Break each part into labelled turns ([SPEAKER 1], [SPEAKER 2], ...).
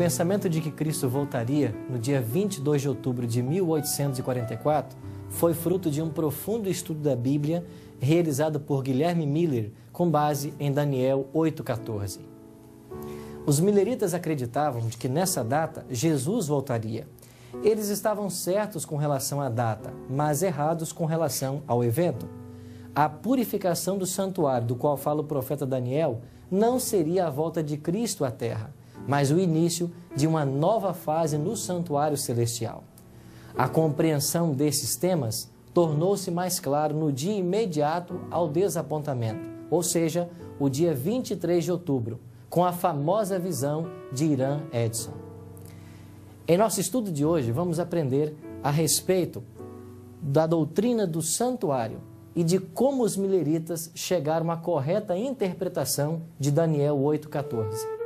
[SPEAKER 1] pensamento de que Cristo voltaria no dia 22 de outubro de 1844 foi fruto de um profundo estudo da Bíblia realizado por Guilherme Miller com base em Daniel 8,14. Os milleritas acreditavam de que nessa data Jesus voltaria. Eles estavam certos com relação à data, mas errados com relação ao evento. A purificação do santuário, do qual fala o profeta Daniel, não seria a volta de Cristo à terra, mas o início de uma nova fase no santuário celestial. A compreensão desses temas tornou-se mais claro no dia imediato ao desapontamento, ou seja, o dia 23 de outubro, com a famosa visão de Irã Edson. Em nosso estudo de hoje, vamos aprender a respeito da doutrina do santuário e de como os milleritas chegaram à correta interpretação de Daniel 8,14.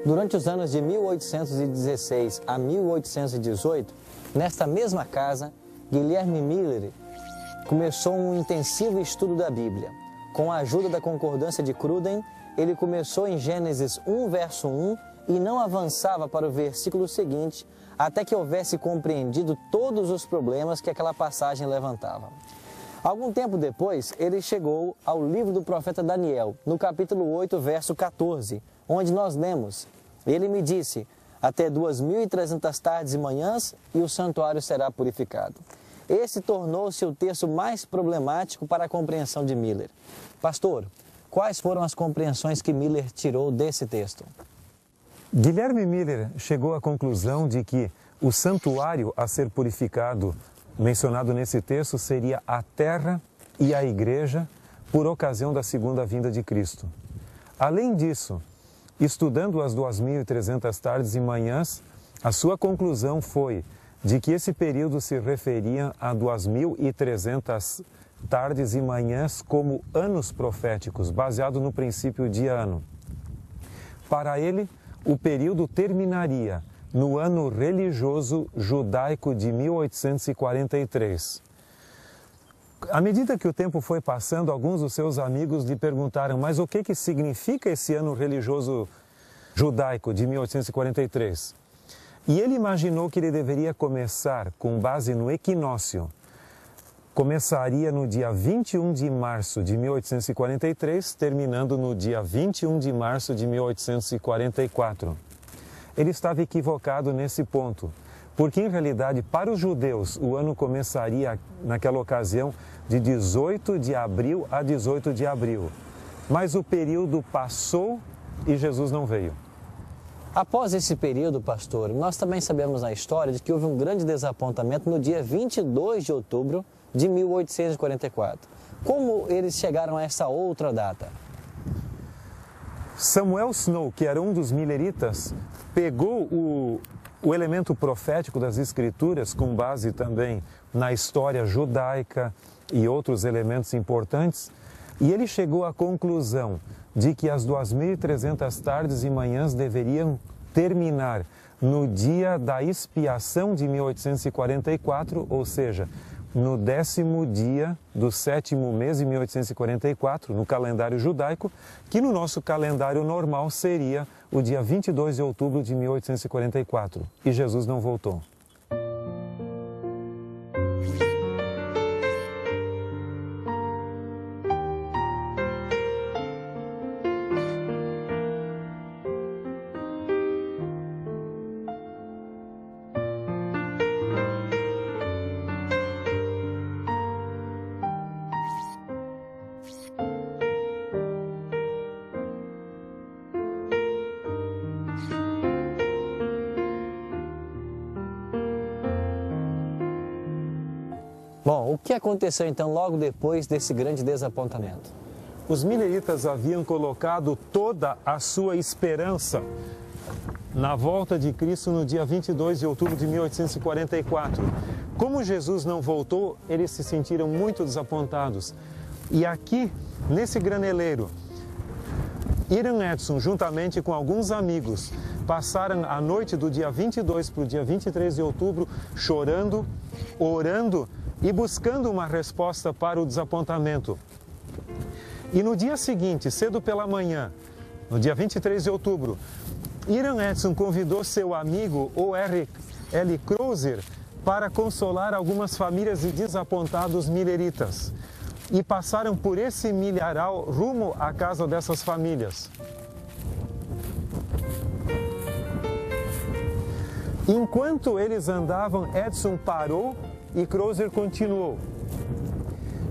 [SPEAKER 1] Durante os anos de 1816 a 1818, nesta mesma casa, Guilherme Miller começou um intensivo estudo da Bíblia. Com a ajuda da concordância de Cruden, ele começou em Gênesis 1, verso 1 e não avançava para o versículo seguinte até que houvesse compreendido todos os problemas que aquela passagem levantava. Algum tempo depois, ele chegou ao livro do profeta Daniel, no capítulo 8, verso 14, onde nós lemos: Ele me disse, até 2.300 tardes e manhãs, e o santuário será purificado. Esse tornou-se o texto mais problemático para a compreensão de Miller. Pastor, quais foram as compreensões que Miller tirou desse texto?
[SPEAKER 2] Guilherme Miller chegou à conclusão de que o santuário a ser purificado, mencionado nesse texto, seria a terra e a igreja por ocasião da segunda vinda de Cristo. Além disso, estudando as 2.300 tardes e manhãs, a sua conclusão foi de que esse período se referia a 2.300 tardes e manhãs como anos proféticos, baseado no princípio de ano. Para ele, o período terminaria no ano religioso judaico de 1843. À medida que o tempo foi passando, alguns dos seus amigos lhe perguntaram: mas o que significa esse ano religioso judaico de 1843? E ele imaginou que ele deveria começar com base no equinócio. Começaria no dia 21 de março de 1843, terminando no dia 21 de março de 1844. Ele estava equivocado nesse ponto, porque em realidade para os judeus o ano começaria naquela ocasião de 18 de abril a 18 de abril. Mas o período passou e Jesus não veio.
[SPEAKER 1] Após esse período, pastor, nós também sabemos na história de que houve um grande desapontamento no dia 22 de outubro de 1844. Como eles chegaram a essa outra data?
[SPEAKER 2] Samuel Snow, que era um dos milleritas, pegou o elemento profético das Escrituras, com base também na história judaica e outros elementos importantes, e ele chegou à conclusão de que as 2.300 tardes e manhãs deveriam terminar no dia da expiação de 1844, ou seja, no 10º dia do 7º mês de 1844, no calendário judaico, que no nosso calendário normal seria o dia 22 de outubro de 1844. E Jesus não voltou.
[SPEAKER 1] O que aconteceu então logo depois desse grande desapontamento?
[SPEAKER 2] Os mileritas haviam colocado toda a sua esperança na volta de Cristo no dia 22 de outubro de 1844. Como Jesus não voltou, eles se sentiram muito desapontados. E aqui, nesse graneleiro, Hiram Edson, juntamente com alguns amigos, passaram a noite do dia 22 para o dia 23 de outubro chorando, orando e buscando uma resposta para o desapontamento. E no dia seguinte, cedo pela manhã, no dia 23 de outubro, Hiram Edson convidou seu amigo, o L. Crozier, para consolar algumas famílias de desapontados mileritas. E passaram por esse milharal rumo à casa dessas famílias. Enquanto eles andavam, Edson parou e Crozier continuou.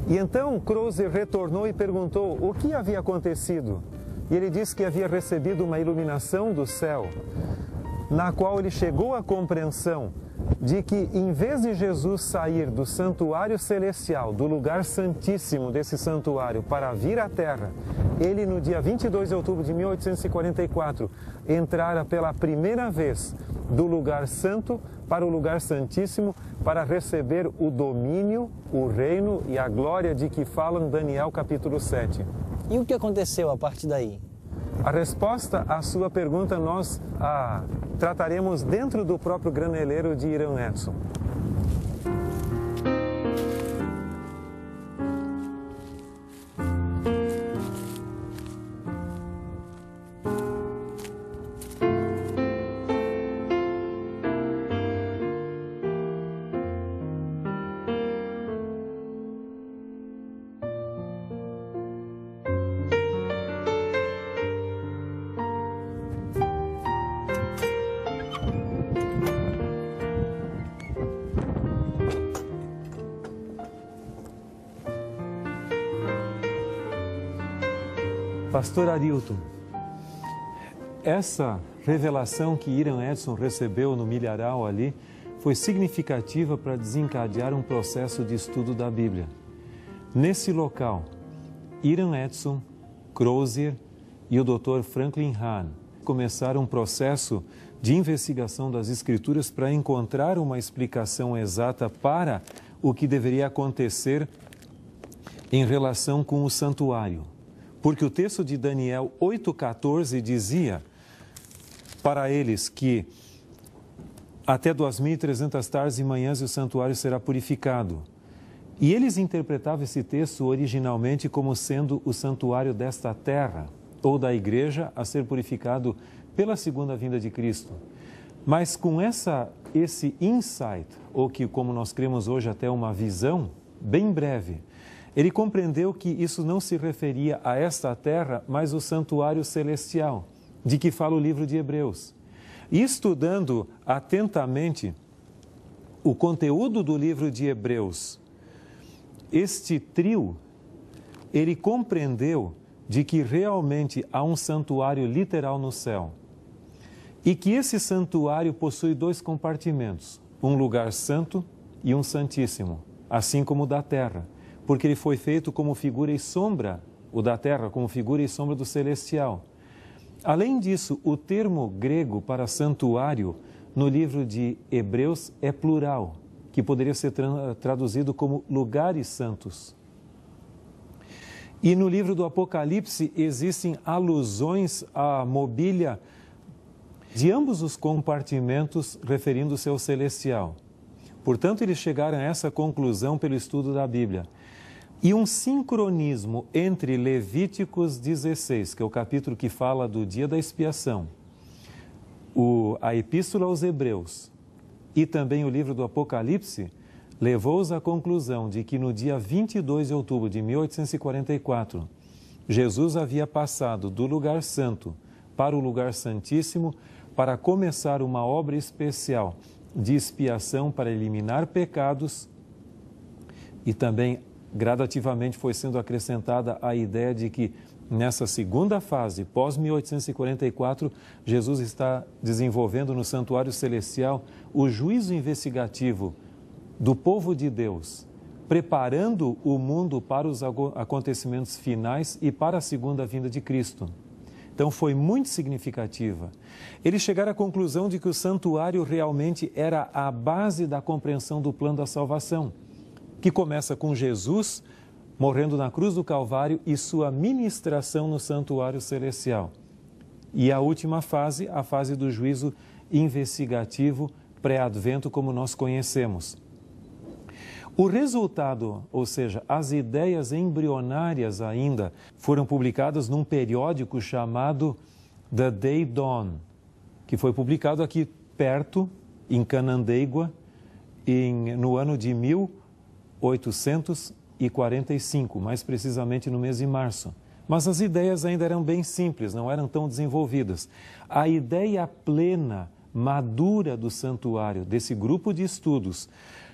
[SPEAKER 2] E então Crozier retornou e perguntou o que havia acontecido. E ele disse que havia recebido uma iluminação do céu, na qual ele chegou à compreensão de que, em vez de Jesus sair do santuário celestial, do lugar santíssimo desse santuário, para vir à terra, ele, no dia 22 de outubro de 1844, entrara pela primeira vez do lugar santo para o lugar santíssimo, para receber o domínio, o reino e a glória de que fala em Daniel capítulo 7.
[SPEAKER 1] E o que aconteceu a partir daí?
[SPEAKER 2] A resposta à sua pergunta nós trataremos dentro do próprio graneleiro de Hiram Edson. Pastor Arilton, essa revelação que Hiram Edson recebeu no milharal ali foi significativa para desencadear um processo de estudo da Bíblia. Nesse local, Hiram Edson, Crozier e o Dr. Franklin Hahn começaram um processo de investigação das Escrituras para encontrar uma explicação exata para o que deveria acontecer em relação com o santuário. Porque o texto de Daniel 8,14 dizia para eles que até 2.300 tardes e manhãs o santuário será purificado. E eles interpretavam esse texto originalmente como sendo o santuário desta terra, ou da igreja, a ser purificado pela segunda vinda de Cristo. Mas com esse insight, ou que como nós cremos hoje até uma visão, bem breve, ele compreendeu que isso não se referia a esta terra, mas o santuário celestial, de que fala o livro de Hebreus. E estudando atentamente o conteúdo do livro de Hebreus, este trio, ele compreendeu de que realmente há um santuário literal no céu. E que esse santuário possui dois compartimentos, um lugar santo e um santíssimo, assim como o da terra. Porque ele foi feito como figura e sombra, o da terra, como figura e sombra do celestial. Além disso, o termo grego para santuário no livro de Hebreus é plural, que poderia ser traduzido como lugares santos. E no livro do Apocalipse existem alusões à mobília de ambos os compartimentos referindo-se ao celestial. Portanto, eles chegaram a essa conclusão pelo estudo da Bíblia. E um sincronismo entre Levíticos 16, que é o capítulo que fala do dia da expiação, a Epístola aos Hebreus e também o livro do Apocalipse, levou-os à conclusão de que no dia 22 de outubro de 1844, Jesus havia passado do lugar santo para o lugar santíssimo para começar uma obra especial de expiação para eliminar pecados e também gradativamente foi sendo acrescentada a ideia de que nessa segunda fase, pós-1844, Jesus está desenvolvendo no santuário celestial o juízo investigativo do povo de Deus preparando o mundo para os acontecimentos finais e para a segunda vinda de Cristo. Então foi muito significativa. Eles chegaram à conclusão de que o santuário realmente era a base da compreensão do plano da salvação, que começa com Jesus morrendo na cruz do Calvário e sua ministração no santuário celestial. E a última fase, a fase do juízo investigativo pré-advento, como nós conhecemos. O resultado, ou seja, as ideias embrionárias ainda, foram publicadas num periódico chamado The Day Dawn, que foi publicado aqui perto, em Canandaigua, no ano de 1845, mais precisamente no mês de março. Mas as ideias ainda eram bem simples, não eram tão desenvolvidas. A ideia plena, madura do santuário, desse grupo de estudos,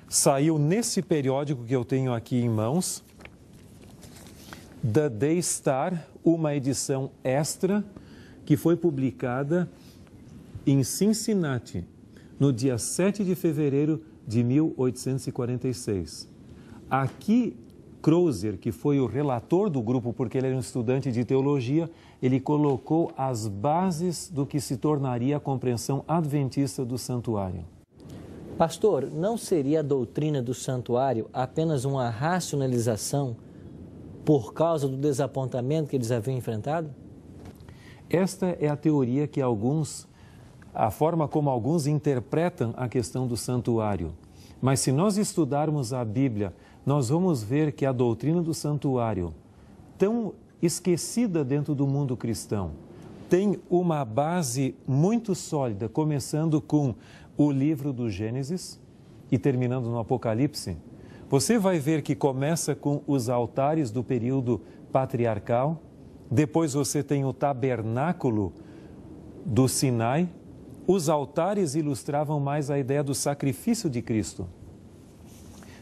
[SPEAKER 2] saiu nesse periódico que eu tenho aqui em mãos, The Day Star, uma edição extra, que foi publicada em Cincinnati, no dia 7 de fevereiro de 1846. Aqui, Crozer, que foi o relator do grupo, porque ele era um estudante de teologia, ele colocou as bases do que se tornaria a compreensão adventista do santuário.
[SPEAKER 1] Pastor, não seria a doutrina do santuário apenas uma racionalização por causa do desapontamento que eles haviam enfrentado?
[SPEAKER 2] Esta é a teoria que a forma como alguns interpretam a questão do santuário. Mas se nós estudarmos a Bíblia, nós vamos ver que a doutrina do santuário, tão esquecida dentro do mundo cristão, tem uma base muito sólida, começando com o livro do Gênesis e terminando no Apocalipse. Você vai ver que começa com os altares do período patriarcal, depois você tem o tabernáculo do Sinai. Os altares ilustravam mais a ideia do sacrifício de Cristo.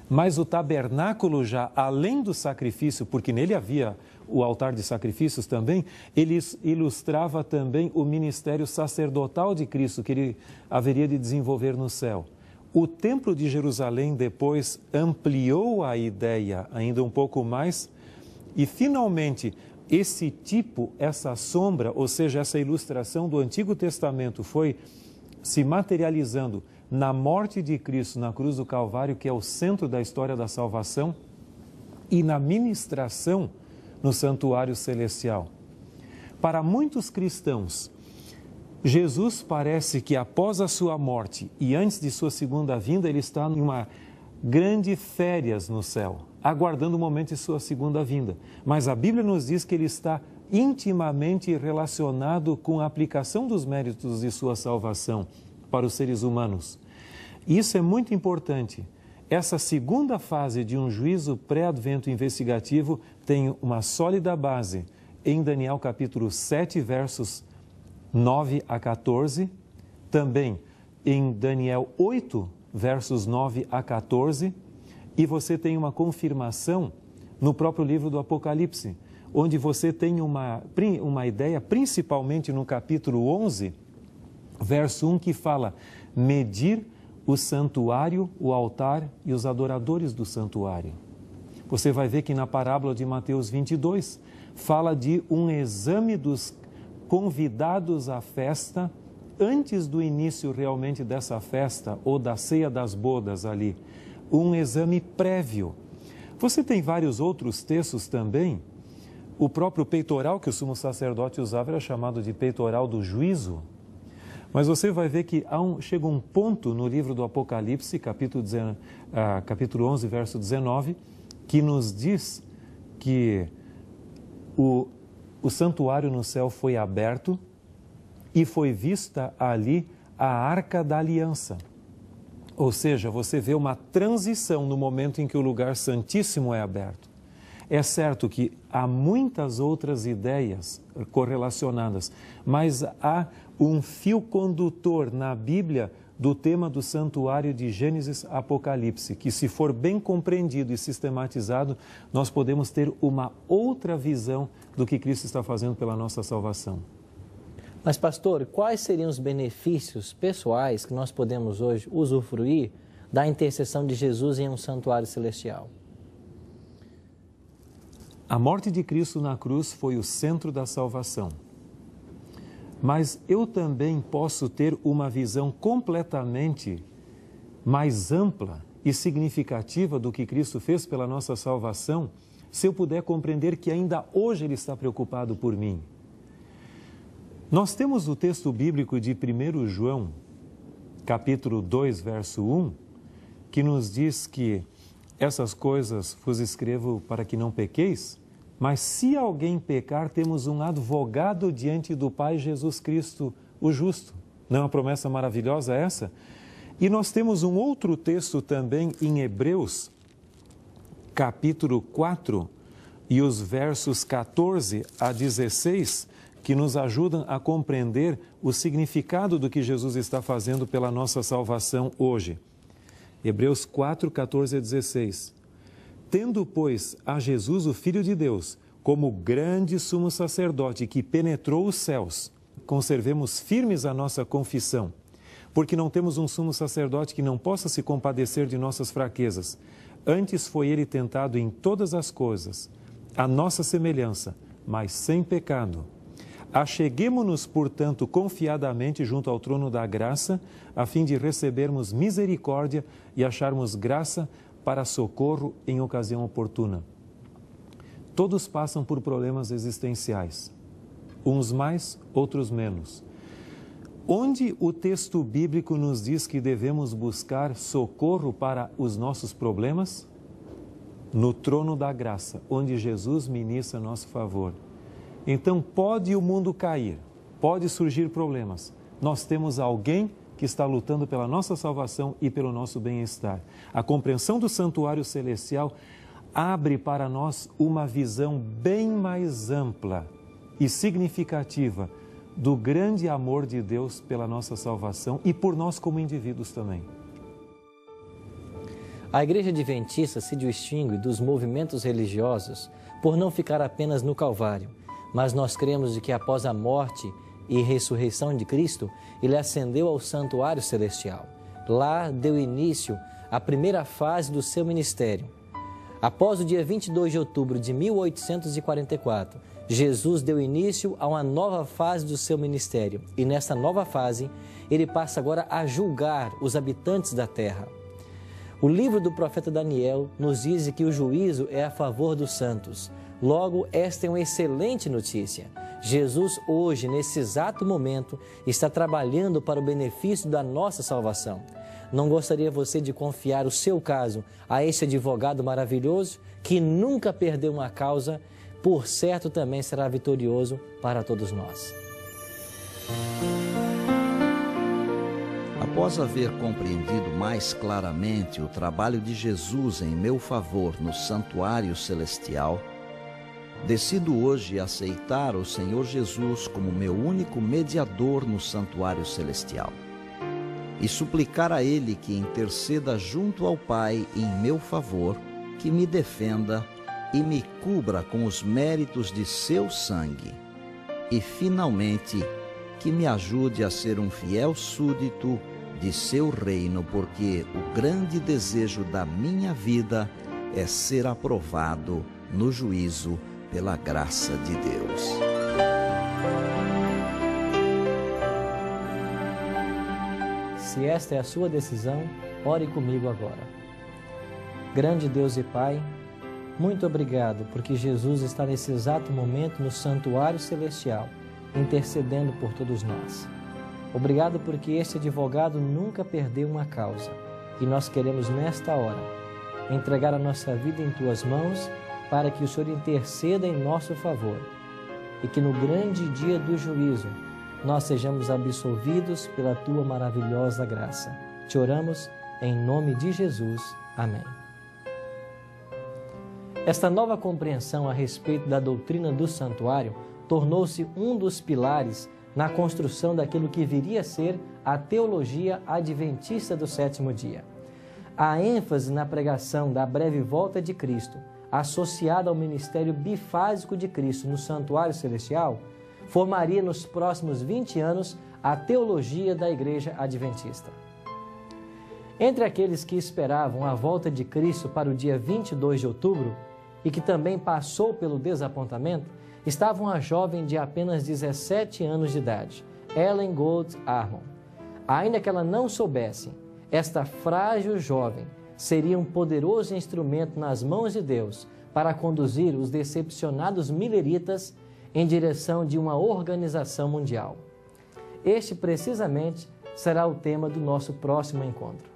[SPEAKER 2] Mas o tabernáculo já, além do sacrifício, porque nele havia o altar de sacrifícios também, ele ilustrava também o ministério sacerdotal de Cristo, que ele haveria de desenvolver no céu. O Templo de Jerusalém depois ampliou a ideia ainda um pouco mais e, finalmente, esse tipo, essa sombra, ou seja, essa ilustração do Antigo Testamento foi se materializando na morte de Cristo na cruz do Calvário, que é o centro da história da salvação, e na ministração no santuário celestial. Para muitos cristãos, Jesus parece que após a sua morte e antes de sua segunda vinda, ele está em uma grande férias no céu, aguardando o momento de sua segunda vinda. Mas a Bíblia nos diz que ele está intimamente relacionado com a aplicação dos méritos de sua salvação para os seres humanos. Isso é muito importante. Essa segunda fase de um juízo pré-advento investigativo tem uma sólida base em Daniel capítulo 7, versos 9 a 14, também em Daniel 8, versos 9 a 14, e você tem uma confirmação no próprio livro do Apocalipse, onde você tem uma ideia, principalmente no capítulo 11, verso 1, que fala: medir o santuário, o altar e os adoradores do santuário. Você vai ver que na parábola de Mateus 22, fala de um exame dos convidados à festa, antes do início realmente dessa festa, ou da ceia das bodas ali, um exame prévio. Você tem vários outros textos também. O próprio peitoral que o sumo sacerdote usava era chamado de peitoral do juízo. Mas você vai ver que chega um ponto no livro do Apocalipse, capítulo 11, verso 19, que nos diz que o santuário no céu foi aberto e foi vista ali a Arca da Aliança. Ou seja, você vê uma transição no momento em que o lugar santíssimo é aberto. É certo que há muitas outras ideias correlacionadas, mas há um fio condutor na Bíblia do tema do santuário de Gênesis Apocalipse, que, se for bem compreendido e sistematizado, nós podemos ter uma outra visão do que Cristo está fazendo pela nossa salvação.
[SPEAKER 1] Mas, pastor, quais seriam os benefícios pessoais que nós podemos hoje usufruir da intercessão de Jesus em um santuário celestial?
[SPEAKER 2] A morte de Cristo na cruz foi o centro da salvação. Mas eu também posso ter uma visão completamente mais ampla e significativa do que Cristo fez pela nossa salvação, se eu puder compreender que ainda hoje Ele está preocupado por mim. Nós temos o texto bíblico de 1 João, capítulo 2, verso 1, que nos diz que essas coisas vos escrevo para que não pequeis, mas se alguém pecar, temos um advogado diante do Pai, Jesus Cristo, o justo. Não é uma promessa maravilhosa essa? E nós temos um outro texto também em Hebreus, capítulo 4, e os versos 14 a 16, que nos ajudam a compreender o significado do que Jesus está fazendo pela nossa salvação hoje. Hebreus 4, 14 a 16. Tendo, pois, a Jesus, o Filho de Deus, como grande sumo sacerdote que penetrou os céus, conservemos firmes a nossa confissão, porque não temos um sumo sacerdote que não possa se compadecer de nossas fraquezas. Antes foi ele tentado em todas as coisas, à nossa semelhança, mas sem pecado. Acheguemo-nos, portanto, confiadamente junto ao trono da graça, a fim de recebermos misericórdia e acharmos graça para socorro em ocasião oportuna. Todos passam por problemas existenciais, uns mais, outros menos. Onde o texto bíblico nos diz que devemos buscar socorro para os nossos problemas? No trono da graça, onde Jesus ministra a nosso favor. Então, pode o mundo cair, pode surgir problemas. Nós temos alguém que está lutando pela nossa salvação e pelo nosso bem-estar. A compreensão do santuário celestial abre para nós uma visão bem mais ampla e significativa do grande amor de Deus pela nossa salvação e por nós como indivíduos também.
[SPEAKER 1] A Igreja Adventista se distingue dos movimentos religiosos por não ficar apenas no Calvário, mas nós cremos de que após a morte e ressurreição de Cristo, Ele ascendeu ao santuário celestial. Lá deu início à primeira fase do seu ministério. Após o dia 22 de outubro de 1844, Jesus deu início a uma nova fase do seu ministério e nessa nova fase, Ele passa agora a julgar os habitantes da terra. O livro do profeta Daniel nos diz que o juízo é a favor dos santos. Logo, esta é uma excelente notícia. Jesus hoje, nesse exato momento, está trabalhando para o benefício da nossa salvação. Não gostaria você de confiar o seu caso a este advogado maravilhoso que nunca perdeu uma causa, por certo também será vitorioso para todos nós.
[SPEAKER 3] Após haver compreendido mais claramente o trabalho de Jesus em meu favor no santuário celestial, decido hoje aceitar o Senhor Jesus como meu único mediador no santuário celestial e suplicar a Ele que interceda junto ao Pai em meu favor, que me defenda e me cubra com os méritos de seu sangue e, finalmente, que me ajude a ser um fiel súdito de seu reino, porque o grande desejo da minha vida é ser aprovado no juízo pela graça de Deus.
[SPEAKER 1] Se esta é a sua decisão, ore comigo agora. Grande Deus e Pai, muito obrigado porque Jesus está nesse exato momento no santuário celestial, intercedendo por todos nós. Obrigado porque este advogado nunca perdeu uma causa e nós queremos nesta hora entregar a nossa vida em Tuas mãos para que o Senhor interceda em nosso favor e que no grande dia do juízo nós sejamos absolvidos pela Tua maravilhosa graça. Te oramos em nome de Jesus. Amém. Esta nova compreensão a respeito da doutrina do santuário tornou-se um dos pilares na construção daquilo que viria a ser a teologia adventista do sétimo dia. A ênfase na pregação da breve volta de Cristo, associada ao ministério bifásico de Cristo no santuário celestial, formaria nos próximos 20 anos a teologia da Igreja Adventista. Entre aqueles que esperavam a volta de Cristo para o dia 22 de outubro, e que também passou pelo desapontamento, estava uma jovem de apenas 17 anos de idade, Ellen Gold Armon. Ainda que ela não soubesse, esta frágil jovem seria um poderoso instrumento nas mãos de Deus para conduzir os decepcionados milleritas em direção de uma organização mundial. Este, precisamente, será o tema do nosso próximo encontro.